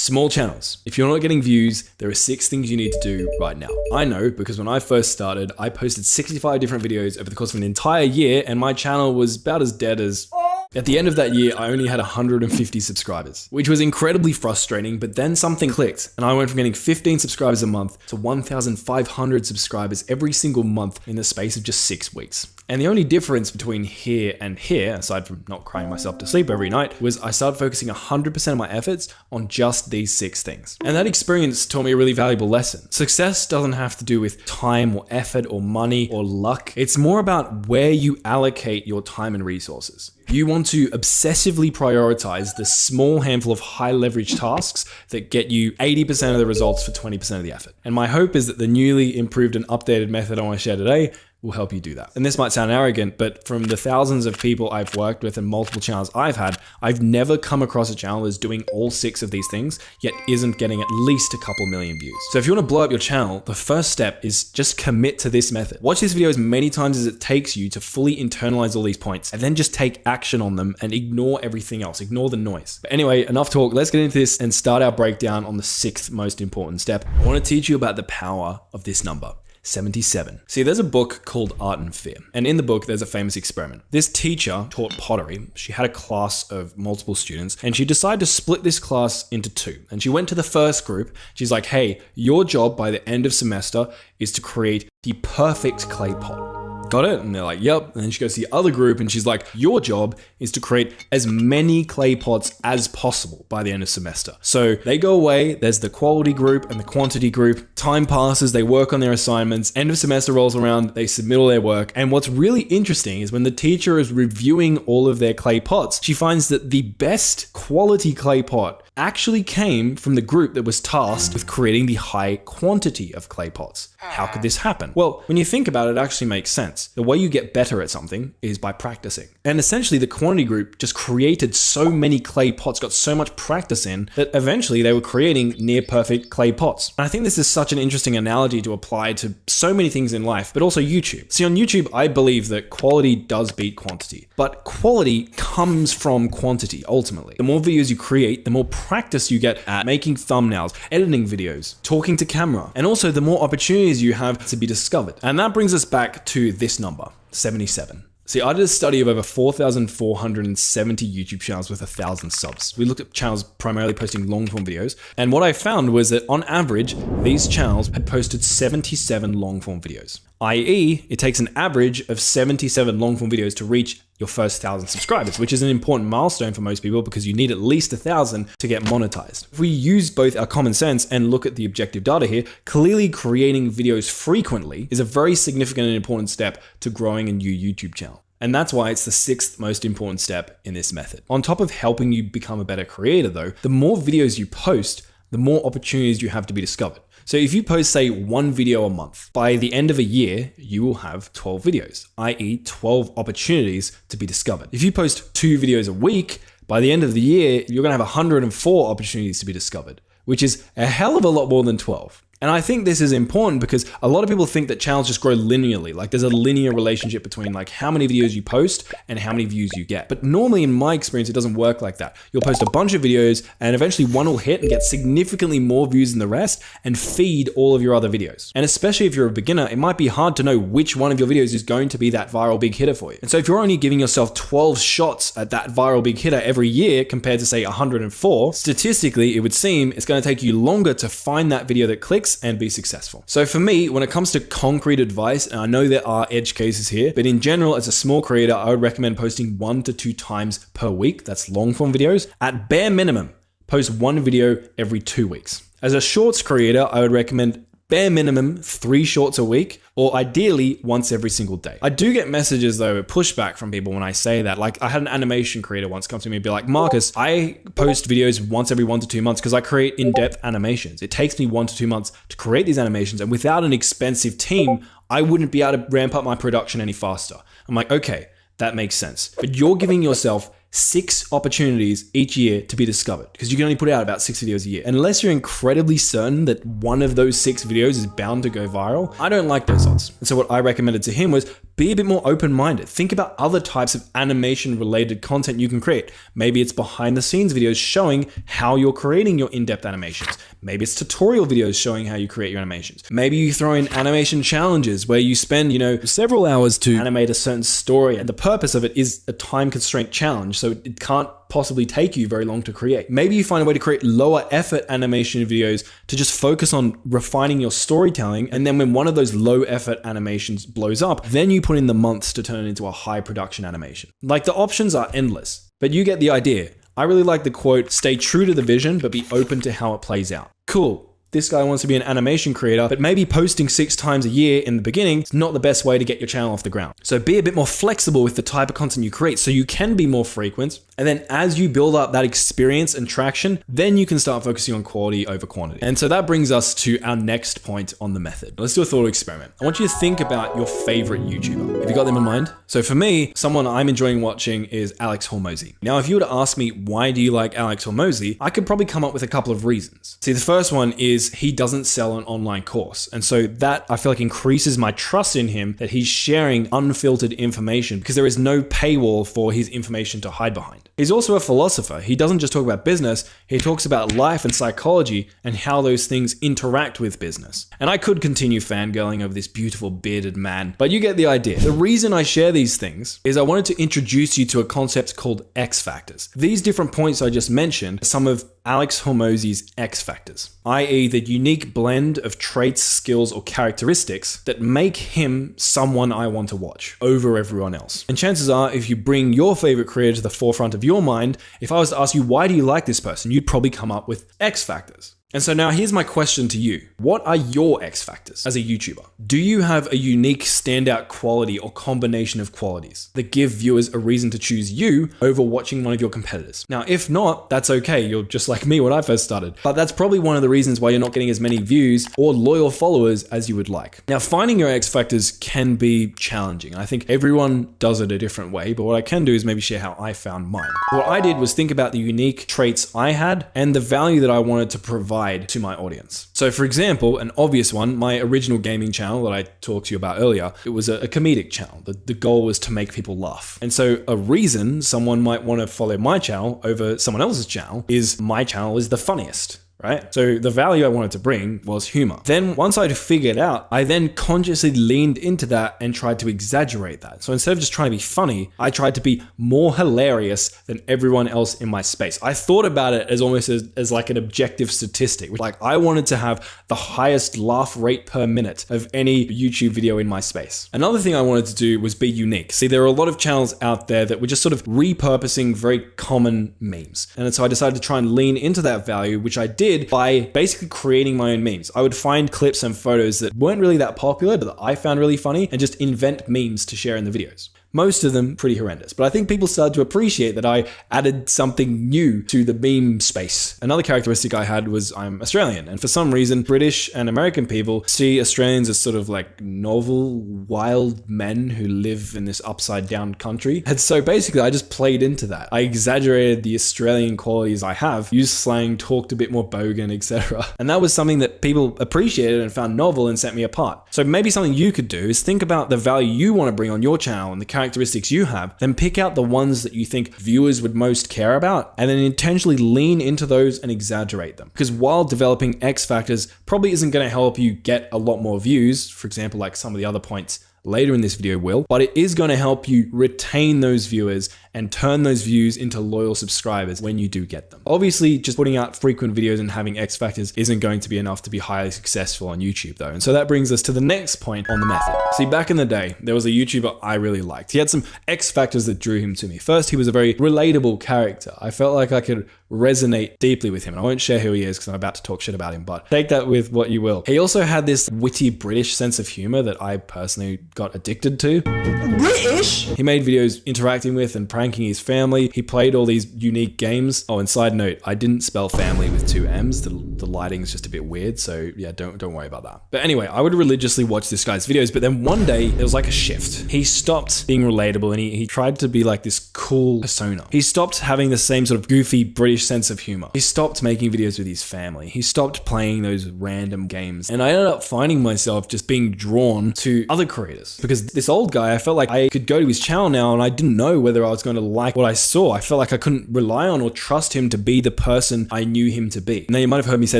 Small channels. If you're not getting views, there are 6 things you need to do right now. I know because when I first started, I posted 65 different videos over the course of an entire year and my channel was about as dead as... At the end of that year, I only had 150 subscribers, which was incredibly frustrating, but then something clicked and I went from getting 15 subscribers a month to 1,500 subscribers every single month in the space of just 6 weeks. And the only difference between here and here, aside from not crying myself to sleep every night, was I started focusing 100% of my efforts on just these 6 things. And that experience taught me a really valuable lesson. Success doesn't have to do with time or effort or money or luck. It's more about where you allocate your time and resources. You want to obsessively prioritize the small handful of high leverage tasks that get you 80% of the results for 20% of the effort. And my hope is that the newly improved and updated method I want to share today will help you do that. And this might sound arrogant, but from the thousands of people I've worked with and multiple channels I've had, I've never come across a channel that's doing all 6 of these things, yet isn't getting at least a couple million views. So if you want to blow up your channel, the first step is just commit to this method. Watch this video as many times as it takes you to fully internalize all these points, and then just take action on them and ignore everything else, ignore the noise. But anyway, enough talk, let's get into this and start our breakdown on the 6th most important step. I want to teach you about the power of this number. 77. See, there's a book called Art and Fear, and in the book there's a famous experiment. This teacher taught pottery. She had a class of multiple students and she decided to split this class into 2. And she went to the first group. She's like, hey, your job by the end of semester is to create the perfect clay pot. Got it? And they're like, yep. And then she goes to the other group and she's like, your job is to create as many clay pots as possible by the end of semester. So they go away, there's the quality group and the quantity group. Time passes, they work on their assignments, end of semester rolls around, they submit all their work. And what's really interesting is when the teacher is reviewing all of their clay pots, she finds that the best quality clay pot actually came from the group that was tasked with creating the high quantity of clay pots. How could this happen? Well, when you think about it, it actually makes sense. The way you get better at something is by practicing. And essentially the quantity group just created so many clay pots, got so much practice in, that eventually they were creating near perfect clay pots. And I think this is such an interesting analogy to apply to so many things in life, but also YouTube. See, on YouTube, I believe that quality does beat quantity, but quality comes from quantity ultimately. The more videos you create, the more practice you get at making thumbnails, editing videos, talking to camera, and also the more opportunities you have to be discovered. And that brings us back to this number, 77. See, I did a study of over 4,470 YouTube channels with 1,000 subs. We looked at channels primarily posting long form videos. And what I found was that on average, these channels had posted 77 long form videos. i.e., it takes an average of 77 long form videos to reach your first 1,000 subscribers, which is an important milestone for most people because you need at least 1,000 to get monetized. If we use both our common sense and look at the objective data here, clearly creating videos frequently is a very significant and important step to growing a new YouTube channel. And that's why it's the 6th most important step in this method. On top of helping you become a better creator though, the more videos you post, the more opportunities you have to be discovered. So if you post, say, 1 video a month, by the end of a year, you will have 12 videos, i.e. 12 opportunities to be discovered. If you post 2 videos a week, by the end of the year, you're gonna have 104 opportunities to be discovered, which is a hell of a lot more than 12. And I think this is important because a lot of people think that channels just grow linearly. Like there's a linear relationship between like how many videos you post and how many views you get. But normally in my experience, it doesn't work like that. You'll post a bunch of videos and eventually one will hit and get significantly more views than the rest and feed all of your other videos. And especially if you're a beginner, it might be hard to know which one of your videos is going to be that viral big hitter for you. And so if you're only giving yourself 12 shots at that viral big hitter every year compared to say 104, statistically, it would seem it's going to take you longer to find that video that clicks and be successful. So for me, when it comes to concrete advice, and I know there are edge cases here, but in general, as a small creator, I would recommend posting 1 to 2 times per week. That's long form videos. At bare minimum, post 1 video every 2 weeks. As a shorts creator, I would recommend bare minimum 3 shorts a week, or ideally once every single day. I do get messages though, pushback from people when I say that. Like I had an animation creator once come to me and be like, Marcus, I post videos once every 1 to 2 months because I create in-depth animations. It takes me 1 to 2 months to create these animations, and without an expensive team, I wouldn't be able to ramp up my production any faster. I'm like, okay, that makes sense. But you're giving yourself 6 opportunities each year to be discovered, because you can only put out about 6 videos a year. Unless you're incredibly certain that one of those 6 videos is bound to go viral, I don't like those odds. And so what I recommended to him was be a bit more open-minded. Think about other types of animation-related content you can create. Maybe it's behind-the-scenes videos showing how you're creating your in-depth animations. Maybe it's tutorial videos showing how you create your animations. Maybe you throw in animation challenges where you spend, several hours to animate a certain story, and the purpose of it is a time-constraint challenge, so it can't possibly take you very long to create. Maybe you find a way to create lower effort animation videos to just focus on refining your storytelling, and then when one of those low effort animations blows up, then you put in the months to turn it into a high production animation. Like, the options are endless, but you get the idea. I really like the quote, "Stay true to the vision, but be open to how it plays out." Cool. This guy wants to be an animation creator, but maybe posting 6 times a year in the beginning is not the best way to get your channel off the ground. So be a bit more flexible with the type of content you create so you can be more frequent. And then as you build up that experience and traction, then you can start focusing on quality over quantity. And so that brings us to our next point on the method. Let's do a thought experiment. I want you to think about your favorite YouTuber. Have you got them in mind? So for me, someone I'm enjoying watching is Alex Hormozi. Now, if you were to ask me, why do you like Alex Hormozi? I could probably come up with a couple of reasons. See, the first one is he doesn't sell an online course. And so that, I feel like, increases my trust in him that he's sharing unfiltered information because there is no paywall for his information to hide behind. He's also a philosopher. He doesn't just talk about business, he talks about life and psychology and how those things interact with business. And I could continue fangirling over this beautiful bearded man, but you get the idea. The reason I share these things is I wanted to introduce you to a concept called X factors. These different points I just mentioned are some of Alex Hormozi's X factors, i.e. the unique blend of traits, skills, or characteristics that make him someone I want to watch over everyone else. And chances are, if you bring your favorite creator to the forefront of your mind, if I was to ask you, why do you like this person? You'd probably come up with X factors. And so now here's my question to you. What are your X factors as a YouTuber? Do you have a unique standout quality or combination of qualities that give viewers a reason to choose you over watching one of your competitors? Now, if not, that's okay. You're just like me when I first started. But that's probably one of the reasons why you're not getting as many views or loyal followers as you would like. Now, finding your X factors can be challenging. I think everyone does it a different way, but what I can do is maybe share how I found mine. What I did was think about the unique traits I had and the value that I wanted to provide to my audience. So for example, an obvious one, my original gaming channel that I talked to you about earlier, it was a comedic channel. The goal was to make people laugh. And so a reason someone might want to follow my channel over someone else's channel is my channel is the funniest. Right? So the value I wanted to bring was humor. Then once I'd figured out, I then consciously leaned into that and tried to exaggerate that. So instead of just trying to be funny, I tried to be more hilarious than everyone else in my space. I thought about it as almost as like an objective statistic. Like, I wanted to have the highest laugh rate per minute of any YouTube video in my space. Another thing I wanted to do was be unique. See, there are a lot of channels out there that were just sort of repurposing very common memes. And so I decided to try and lean into that value, which I did by basically creating my own memes. I would find clips and photos that weren't really that popular, but that I found really funny, and just invent memes to share in the videos. Most of them pretty horrendous, but I think people started to appreciate that I added something new to the meme space. Another characteristic I had was I'm Australian, and for some reason, British and American people see Australians as sort of like novel, wild men who live in this upside down country. And so basically I just played into that. I exaggerated the Australian qualities I have, used slang, talked a bit more bogan, etc. And that was something that people appreciated and found novel and set me apart. So maybe something you could do is think about the value you want to bring on your channel and the characteristics you have, then pick out the ones that you think viewers would most care about, and then intentionally lean into those and exaggerate them. Because while developing X factors probably isn't going to help you get a lot more views, for example, like some of the other points later in this video will, but it is going to help you retain those viewers and turn those views into loyal subscribers when you do get them. Obviously, just putting out frequent videos and having X factors isn't going to be enough to be highly successful on YouTube though. And so that brings us to the next point on the method. See, back in the day, there was a YouTuber I really liked. He had some X factors that drew him to me. First, he was a very relatable character. I felt like I could resonate deeply with him. And I won't share who he is because I'm about to talk shit about him, but take that with what you will. He also had this witty British sense of humor that I personally got addicted to. British? He made videos interacting with and pranking his family. He played all these unique games. Oh, and side note, I didn't spell family with 2 M's. The lighting's just a bit weird, so yeah, don't worry about that. But anyway, I would religiously watch this guy's videos, but then one day, it was like a shift. He stopped being relatable and he tried to be like this cool persona. He stopped having the same sort of goofy British sense of humor. He stopped making videos with his family. He stopped playing those random games. And I ended up finding myself just being drawn to other creators. Because this old guy, I felt like I could go to his channel now and I didn't know whether I was going to like what I saw. I felt like I couldn't rely on or trust him to be the person I knew him to be. Now you might have heard me say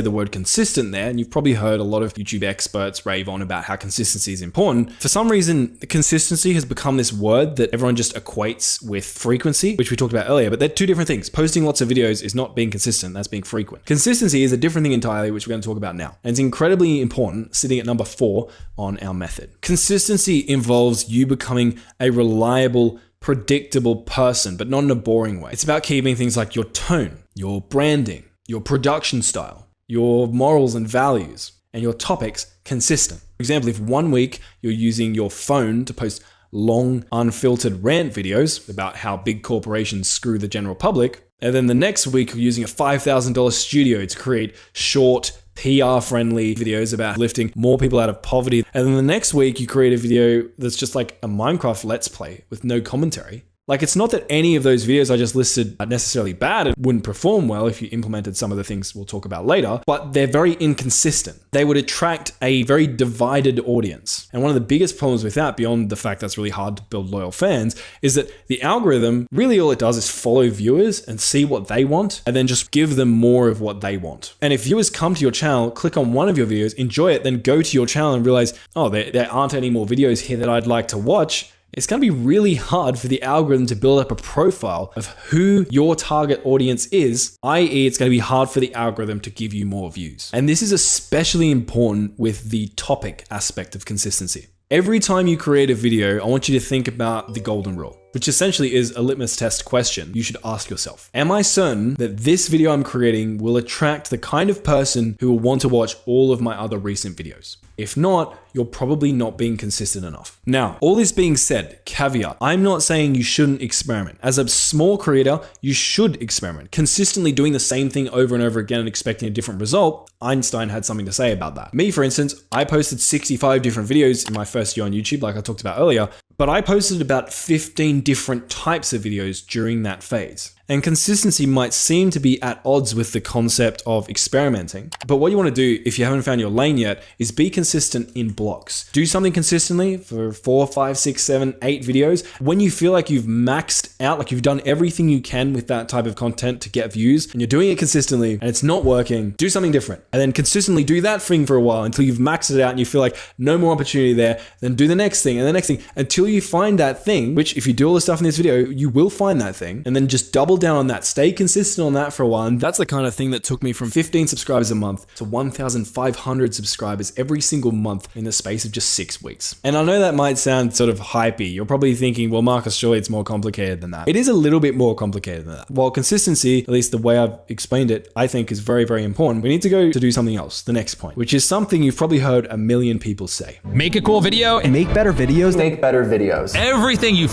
the word consistent there, and you've probably heard a lot of YouTube experts rave on about how consistency is important. For some reason, consistency has become this word that everyone just equates with frequency, which we talked about earlier, but they're 2 different things. Posting lots of videos is not being consistent, that's being frequent. Consistency is a different thing entirely, which we're going to talk about now. And it's incredibly important, sitting at number 4 on our method. Consistency involves you becoming a reliable, predictable person, but not in a boring way. It's about keeping things like your tone, your branding, your production style, your morals and values, and your topics consistent. For example, if one week you're using your phone to post long, unfiltered rant videos about how big corporations screw the general public, and then the next week you're using a $5,000 studio to create short, PR-friendly videos about lifting more people out of poverty, and then the next week you create a video that's just like a Minecraft Let's Play with no commentary. Like, it's not that any of those videos I just listed are necessarily bad. It wouldn't perform well if you implemented some of the things we'll talk about later, but they're very inconsistent. They would attract a very divided audience. And one of the biggest problems with that, beyond the fact that's really hard to build loyal fans, is that the algorithm, really all it does is follow viewers and see what they want, and then just give them more of what they want. And if viewers come to your channel, click on one of your videos, enjoy it, then go to your channel and realize, oh, there aren't any more videos here that I'd like to watch, it's going to be really hard for the algorithm to build up a profile of who your target audience is, i.e. it's going to be hard for the algorithm to give you more views. And this is especially important with the topic aspect of consistency. Every time you create a video, I want you to think about the golden rule, which essentially is a litmus test question you should ask yourself. Am I certain that this video I'm creating will attract the kind of person who will want to watch all of my other recent videos? If not, you're probably not being consistent enough. Now, all this being said, caveat, I'm not saying you shouldn't experiment. As a small creator, you should experiment. Consistently doing the same thing over and over again and expecting a different result, Einstein had something to say about that. Me, for instance, I posted 65 different videos in my first year on YouTube, like I talked about earlier, but I posted about 15 different types of videos during that phase. And consistency might seem to be at odds with the concept of experimenting. But what you want to do, if you haven't found your lane yet, is be consistent in blocks. Do something consistently for 4, 5, 6, 7, 8 videos. When you feel like you've maxed out, like you've done everything you can with that type of content to get views, and you're doing it consistently and it's not working, do something different. And then consistently do that thing for a while until you've maxed it out and you feel like no more opportunity there. Then do the next thing and the next thing until you find that thing, which if you do all the stuff in this video, you will find that thing, and then just double down on that, stay consistent on that for a while. And that's the kind of thing that took me from 15 subscribers a month to 1,500 subscribers every single month in the space of just 6 weeks. And I know that might sound sort of hypey. You're probably thinking, well, Marcus, surely it's more complicated than that. It is a little bit more complicated than that. While consistency, at least the way I've explained it, I think is very, very important, we need to go to do something else, the next point, which is something you've probably heard a million people say. Make a cool video and Make better videos. Make better videos. everything you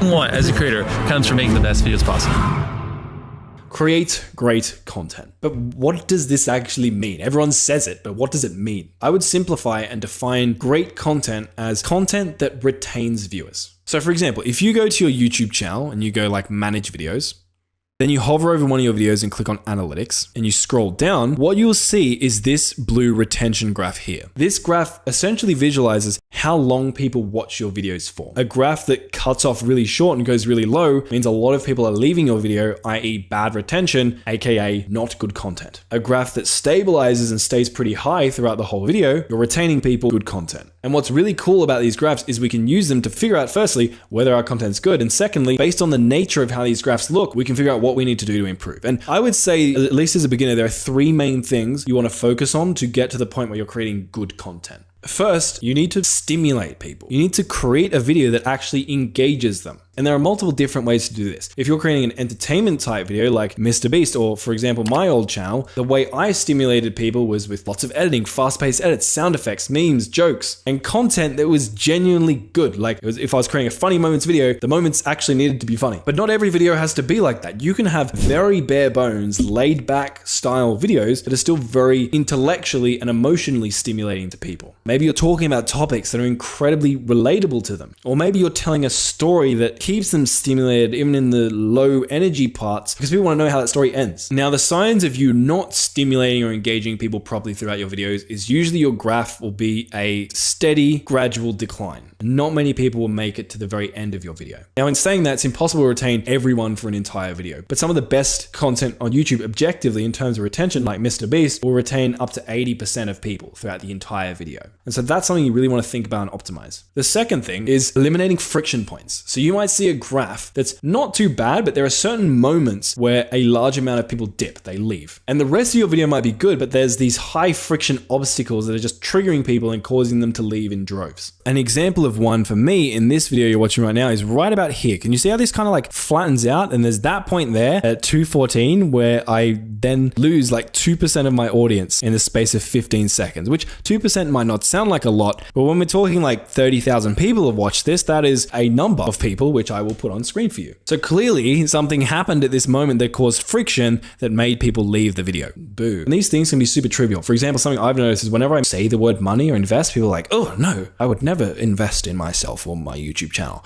want as a creator comes from making the best videos possible. Create great content. But what does this actually mean? Everyone says it, but what does it mean? I would simplify and define great content as content that retains viewers. So for example, if you go to your YouTube channel and you go like manage videos, then you hover over one of your videos and click on analytics and you scroll down, what you'll see is this blue retention graph here. This graph essentially visualizes how long people watch your videos for. A graph that cuts off really short and goes really low means a lot of people are leaving your video, i.e. bad retention, aka not good content. A graph that stabilizes and stays pretty high throughout the whole video, you're retaining people, good content. And what's really cool about these graphs is we can use them to figure out firstly, whether our content's good, and secondly, based on the nature of how these graphs look, we can figure out what we need to do to improve. And I would say, at least as a beginner, there are 3 main things you want to focus on to get to the point where you're creating good content. First, you need to stimulate people. You need to create a video that actually engages them. And there are multiple different ways to do this. If you're creating an entertainment type video like Mr. Beast, or for example, my old channel, the way I stimulated people was with lots of editing, fast-paced edits, sound effects, memes, jokes, and content that was genuinely good. Like if I was creating a funny moments video, the moments actually needed to be funny. But not every video has to be like that. You can have very bare bones, laid back style videos that are still very intellectually and emotionally stimulating to people. Maybe you're talking about topics that are incredibly relatable to them. Or maybe you're telling a story that keeps them stimulated even in the low energy parts because people want to know how that story ends. Now, the signs of you not stimulating or engaging people properly throughout your videos is usually your graph will be a steady, gradual decline. Not many people will make it to the very end of your video. Now, in saying that, it's impossible to retain everyone for an entire video, but some of the best content on YouTube objectively in terms of retention, like Mr. Beast, will retain up to 80% of people throughout the entire video. And so that's something you really want to think about and optimize. The second thing is eliminating friction points. So you might see a graph that's not too bad, but there are certain moments where a large amount of people dip, they leave. And the rest of your video might be good, but there's these high friction obstacles that are just triggering people and causing them to leave in droves. An example of one for me in this video you're watching right now is right about here. Can you see how this kind of like flattens out? And there's that point there at 2:14 where I then lose like 2% of my audience in the space of 15 seconds, which 2% might not sound like a lot, but when we're talking like 30,000 people have watched this, that is a number of people which I will put on screen for you. So clearly something happened at this moment that caused friction that made people leave the video. Boo. And these things can be super trivial. For example, something I've noticed is whenever I say the word money or invest, people are like, oh no, I would never invest in myself or my YouTube channel.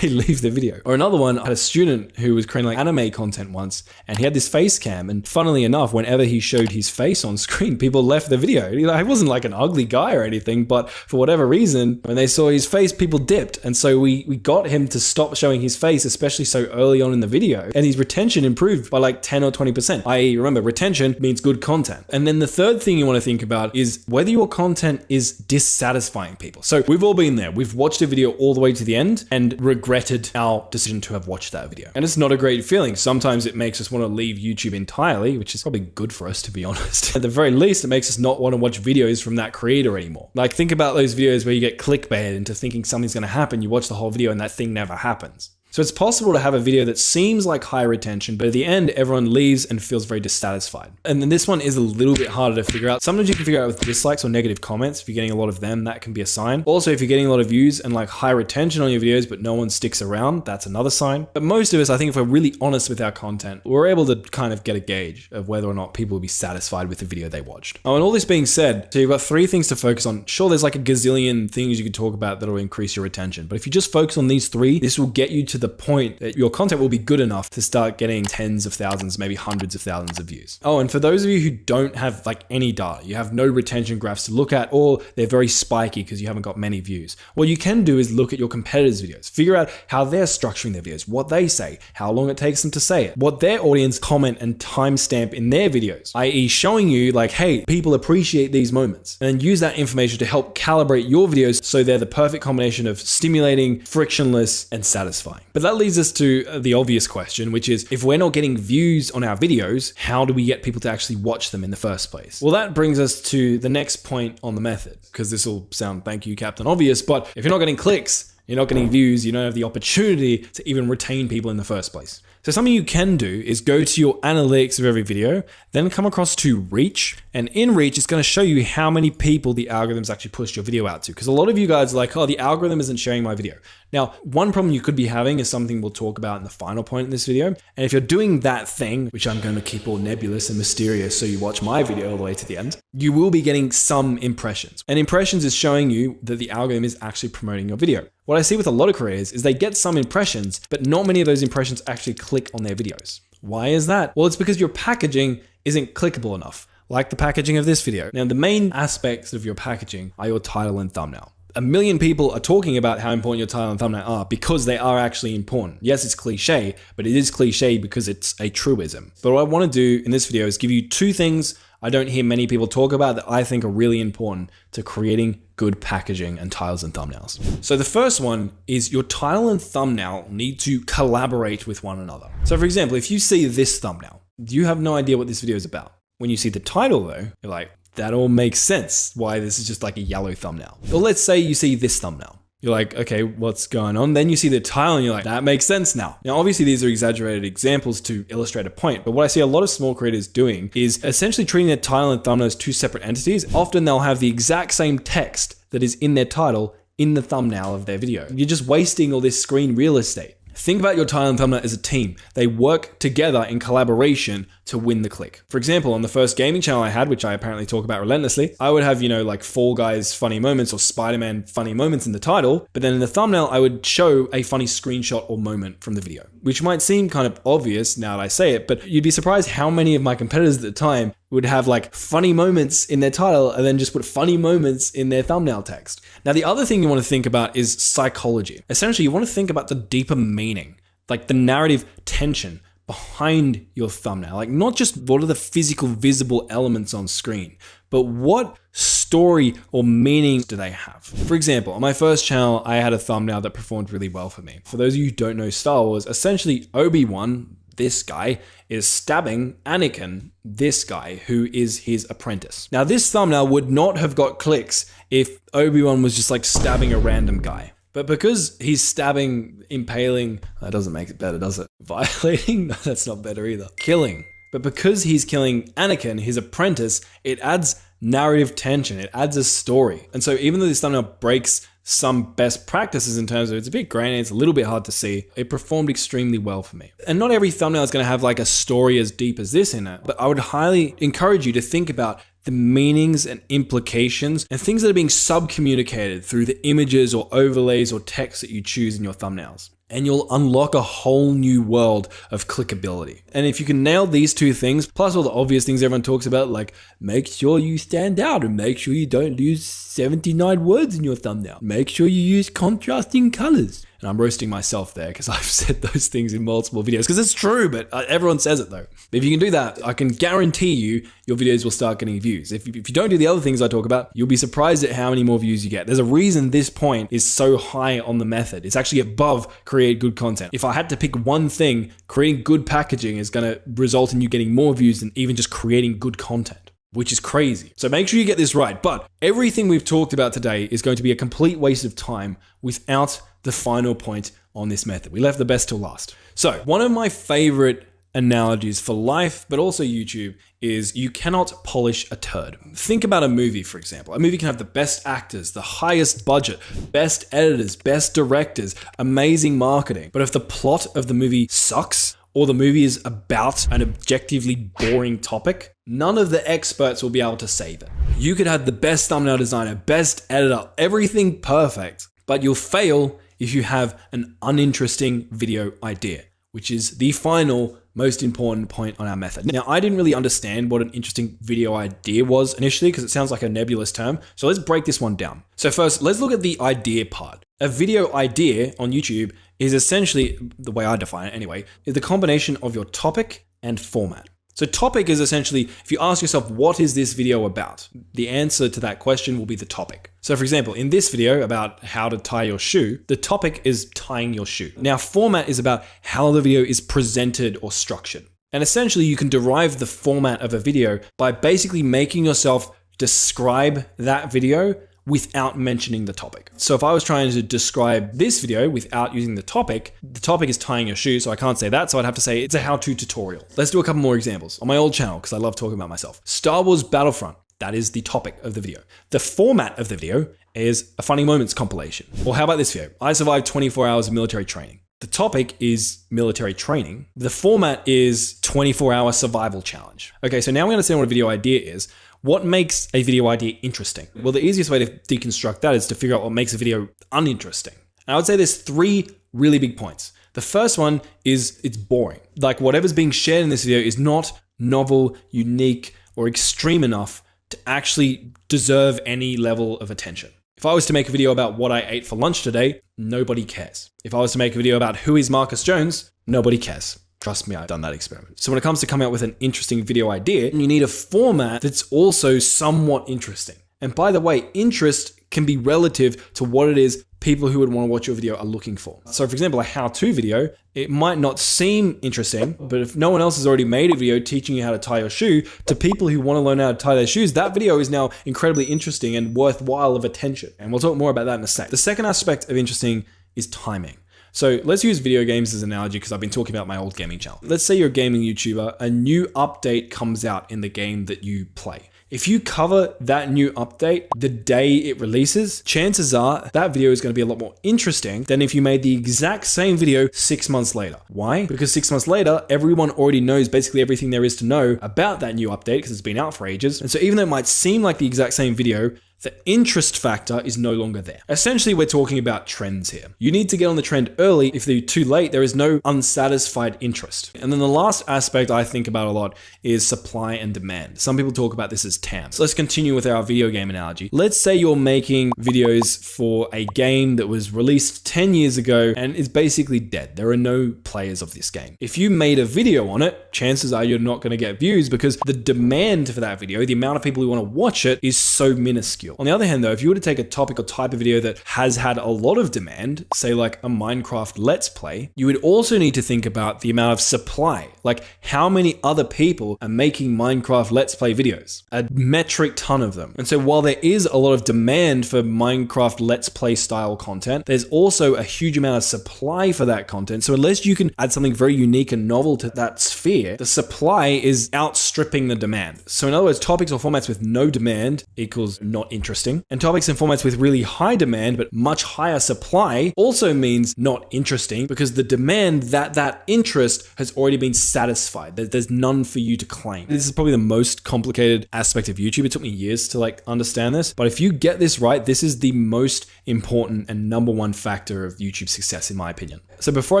They leave the video. Or another one, I had a student who was creating like anime content once, and he had this face cam, and funnily enough, whenever he showed his face on screen, people left the video. He wasn't like an ugly guy or anything, but for whatever reason, when they saw his face, people dipped. And so we got him to stop showing his face, especially so early on in the video. And his retention improved by like 10 or 20%. I.e., remember, retention means good content. And then the third thing you want to think about is whether your content is dissatisfying people. So we've all been there. We've watched a video all the way to the end and regretted our decision to have watched that video. And it's not a great feeling. Sometimes it makes us want to leave YouTube entirely, which is probably good for us, to be honest. At the very least, it makes us not want to watch videos from that creator anymore. Like, think about those videos where you get clickbaited into thinking something's going to happen. You watch the whole video and that thing never happens. So it's possible to have a video that seems like high retention, but at the end, everyone leaves and feels very dissatisfied. And then this one is a little bit harder to figure out. Sometimes you can figure out with dislikes or negative comments. If you're getting a lot of them, that can be a sign. Also, if you're getting a lot of views and like high retention on your videos, but no one sticks around, that's another sign. But most of us, I think if we're really honest with our content, we're able to kind of get a gauge of whether or not people will be satisfied with the video they watched. Oh, and all this being said, so you've got 3 things to focus on. Sure, there's like a gazillion things you could talk about that'll increase your retention. But if you just focus on these 3, this will get you to the point that your content will be good enough to start getting tens of thousands, maybe hundreds of thousands of views. Oh, and for those of you who don't have like any data, you have no retention graphs to look at, or they're very spiky because you haven't got many views. What you can do is look at your competitors' videos, figure out how they're structuring their videos, what they say, how long it takes them to say it, what their audience comment and timestamp in their videos, i.e. showing you like, hey, people appreciate these moments, and then use that information to help calibrate your videos so they're the perfect combination of stimulating, frictionless, and satisfying. But that leads us to the obvious question, which is if we're not getting views on our videos, how do we get people to actually watch them in the first place? Well, that brings us to the next point on the method, because this will sound, thank you, Captain Obvious, but if you're not getting clicks, you're not getting views, you don't have the opportunity to even retain people in the first place. So something you can do is go to your analytics of every video, then come across to reach, and in reach, it's going to show you how many people the algorithm's actually pushed your video out to. Because a lot of you guys are like, oh, the algorithm isn't sharing my video. Now, one problem you could be having is something we'll talk about in the final point in this video. And if you're doing that thing, which I'm going to keep all nebulous and mysterious so you watch my video all the way to the end, you will be getting some impressions. And impressions is showing you that the algorithm is actually promoting your video. What I see with a lot of creators is they get some impressions, but not many of those impressions actually click on their videos. Why is that? Well, it's because your packaging isn't clickable enough, like the packaging of this video. Now, the main aspects of your packaging are your title and thumbnail. 1 million people are talking about how important your title and thumbnail are because they are actually important. Yes, it's cliche, but it is cliche because it's a truism. But what I want to do in this video is give you 2 things I don't hear many people talk about that I think are really important to creating good packaging and titles and thumbnails. So the first one is your title and thumbnail need to collaborate with one another. So for example, if you see this thumbnail, you have no idea what this video is about. When you see the title though, you're like, that all makes sense why this is just like a yellow thumbnail. Or let's say you see this thumbnail. You're like, okay, what's going on? Then you see the title and you're like, that makes sense now. Now, obviously these are exaggerated examples to illustrate a point, but what I see a lot of small creators doing is essentially treating their title and thumbnail as two separate entities. Often they'll have the exact same text that is in their title in the thumbnail of their video. You're just wasting all this screen real estate. Think about your title and thumbnail as a team. They work together in collaboration to win the click. For example, on the first gaming channel I had, which I apparently talk about relentlessly, I would have, like Fall Guys funny moments or Spider-Man funny moments in the title, but then in the thumbnail, I would show a funny screenshot or moment from the video, which might seem kind of obvious now that I say it, but you'd be surprised how many of my competitors at the time would have like funny moments in their title and then just put funny moments in their thumbnail text. Now, the other thing you want to think about is psychology. Essentially, you want to think about the deeper meaning, like the narrative tension behind your thumbnail. Like not just what are the physical visible elements on screen, but what story or meaning do they have? For example, on my first channel, I had a thumbnail that performed really well for me. For those of you who don't know Star Wars, essentially Obi-Wan, this guy, is stabbing Anakin, this guy, who is his apprentice. Now, this thumbnail would not have got clicks if Obi-Wan was just like stabbing a random guy. But because he's stabbing, impaling, that doesn't make it better, does it? Violating? No, that's not better either. Killing. But because he's killing Anakin, his apprentice, it adds narrative tension. It adds a story. And so even though this thumbnail breaks some best practices in terms of it's a bit grainy, it's a little bit hard to see, it performed extremely well for me. And not every thumbnail is going to have like a story as deep as this in it, but I would highly encourage you to think about the meanings and implications and things that are being sub-communicated through the images or overlays or text that you choose in your thumbnails. And you'll unlock a whole new world of clickability. And if you can nail these two things, plus all the obvious things everyone talks about, like make sure you stand out and make sure you don't lose 79 words in your thumbnail. Make sure you use contrasting colors. And I'm roasting myself there because I've said those things in multiple videos because it's true, but everyone says it though. If you can do that, I can guarantee you your videos will start getting views. If you don't do the other things I talk about, you'll be surprised at how many more views you get. There's a reason this point is so high on the method. It's actually above create good content. If I had to pick one thing, creating good packaging is going to result in you getting more views than even just creating good content, which is crazy. So make sure you get this right. But everything we've talked about today is going to be a complete waste of time without the final point on this method. We left the best till last. So one of my favorite analogies for life, but also YouTube, is you cannot polish a turd. Think about a movie, for example. A movie can have the best actors, the highest budget, best editors, best directors, amazing marketing. But if the plot of the movie sucks, or the movie is about an objectively boring topic, none of the experts will be able to save it. You could have the best thumbnail designer, best editor, everything perfect, but you'll fail if you have an uninteresting video idea, which is the final most important point on our method. Now, I didn't really understand what an interesting video idea was initially because it sounds like a nebulous term. So let's break this one down. So first, let's look at the idea part. A video idea on YouTube is essentially, the way I define it anyway, is the combination of your topic and format. So topic is essentially, if you ask yourself, what is this video about? The answer to that question will be the topic. So for example, in this video about how to tie your shoe, the topic is tying your shoe. Now, format is about how the video is presented or structured. And essentially you can derive the format of a video by basically making yourself describe that video without mentioning the topic. So if I was trying to describe this video without using the topic is tying your shoe, so I can't say that, so I'd have to say it's a how-to tutorial. Let's do a couple more examples. On my old channel, because I love talking about myself. Star Wars Battlefront, that is the topic of the video. The format of the video is a funny moments compilation. Or how about this video? I survived 24 hours of military training. The topic is military training. The format is 24-hour survival challenge. Okay, so now we understand what a video idea is. What makes a video idea interesting? Well, the easiest way to deconstruct that is to figure out what makes a video uninteresting. And I would say there's three really big points. The first one is it's boring. Like whatever's being shared in this video is not novel, unique, or extreme enough to actually deserve any level of attention. If I was to make a video about what I ate for lunch today, nobody cares. If I was to make a video about who is Marcus Jones, nobody cares. Trust me, I've done that experiment. So when it comes to coming up with an interesting video idea, you need a format that's also somewhat interesting. And by the way, interest can be relative to what it is people who would want to watch your video are looking for. So for example, a how-to video, it might not seem interesting, but if no one else has already made a video teaching you how to tie your shoe, to people who want to learn how to tie their shoes, that video is now incredibly interesting and worthwhile of attention. And we'll talk more about that in a sec. The second aspect of interesting is timing. So let's use video games as an analogy because I've been talking about my old gaming channel. Let's say you're a gaming YouTuber, a new update comes out in the game that you play. If you cover that new update the day it releases, chances are that video is going to be a lot more interesting than if you made the exact same video 6 months later. Why? Because 6 months later, everyone already knows basically everything there is to know about that new update because it's been out for ages. And so even though it might seem like the exact same video, the interest factor is no longer there. Essentially, we're talking about trends here. You need to get on the trend early. If they're too late, there is no unsatisfied interest. And then the last aspect I think about a lot is supply and demand. Some people talk about this as TAM. So let's continue with our video game analogy. Let's say you're making videos for a game that was released 10 years ago and is basically dead. There are no players of this game. If you made a video on it, chances are you're not going to get views because the demand for that video, the amount of people who want to watch it, is so minuscule. On the other hand though, if you were to take a topic or type of video that has had a lot of demand, say like a Minecraft Let's Play, you would also need to think about the amount of supply. Like how many other people are making Minecraft Let's Play videos? A metric ton of them. And so while there is a lot of demand for Minecraft Let's Play style content, there's also a huge amount of supply for that content. So unless you can add something very unique and novel to that sphere, the supply is outstripping the demand. So in other words, topics or formats with no demand equals not interesting. And topics and formats with really high demand but much higher supply also means not interesting because the demand, that interest has already been satisfied. There's none for you to claim. This is probably the most complicated aspect of YouTube. It took me years to understand this, but if you get this right, this is the most important and number one factor of YouTube success in my opinion. So before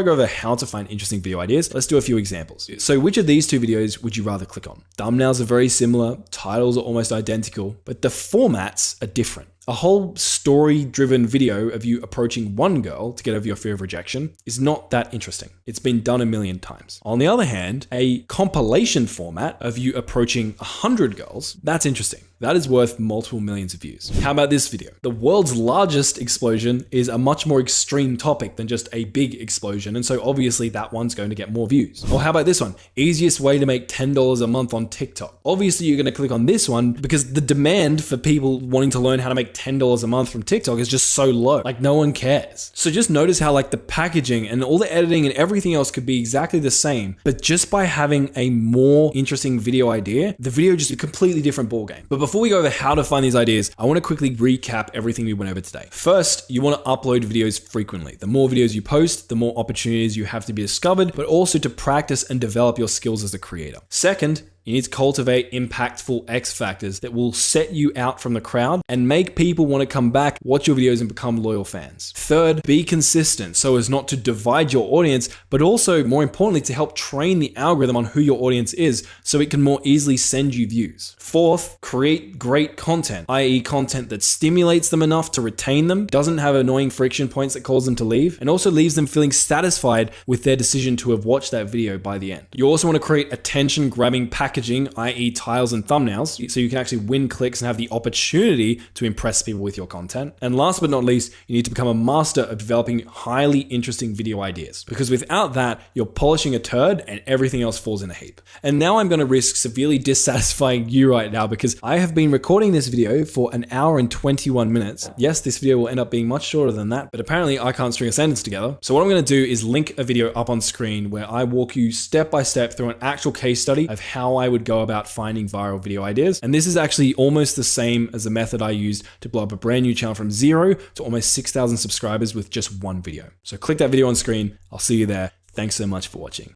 I go over how to find interesting video ideas, let's do a few examples. So which of these two videos would you rather click on? Thumbnails are very similar, titles are almost identical, but the formats are different. A whole story-driven video of you approaching one girl to get over your fear of rejection is not that interesting. It's been done a million times. On the other hand, a compilation format of you approaching 100 girls, that's interesting. That is worth multiple millions of views. How about this video? The world's largest explosion is a much more extreme topic than just a big explosion, and so obviously that one's going to get more views. Or how about this one? Easiest way to make $10 a month on TikTok. Obviously you're going to click on this one because the demand for people wanting to learn how to make $10 a month from TikTok is just so low. Like no one cares. So just notice how the packaging and all the editing and everything else could be exactly the same, but just by having a more interesting video idea, the video just a completely different ballgame. But before we go over how to find these ideas, I want to quickly recap everything we went over today. First, you want to upload videos frequently. The more videos you post, the more opportunities you have to be discovered, but also to practice and develop your skills as a creator. Second, you need to cultivate impactful X factors that will set you out from the crowd and make people want to come back, watch your videos, and become loyal fans. Third, be consistent so as not to divide your audience, but also, more importantly, to help train the algorithm on who your audience is so it can more easily send you views. Fourth, create great content, i.e. content that stimulates them enough to retain them, doesn't have annoying friction points that cause them to leave, and also leaves them feeling satisfied with their decision to have watched that video by the end. You also want to create attention-grabbing packaging, i.e. tiles and thumbnails, so you can actually win clicks and have the opportunity to impress people with your content. And last but not least, you need to become a master of developing highly interesting video ideas, because without that, you're polishing a turd and everything else falls in a heap. And now I'm going to risk severely dissatisfying you right now because I have been recording this video for 1 hour and 21 minutes. Yes, this video will end up being much shorter than that, but apparently I can't string a sentence together. So what I'm going to do is link a video up on screen where I walk you step by step through an actual case study of how I would go about finding viral video ideas. And this is actually almost the same as the method I used to blow up a brand new channel from 0 to almost 6,000 subscribers with just one video. So click that video on screen. I'll see you there. Thanks so much for watching.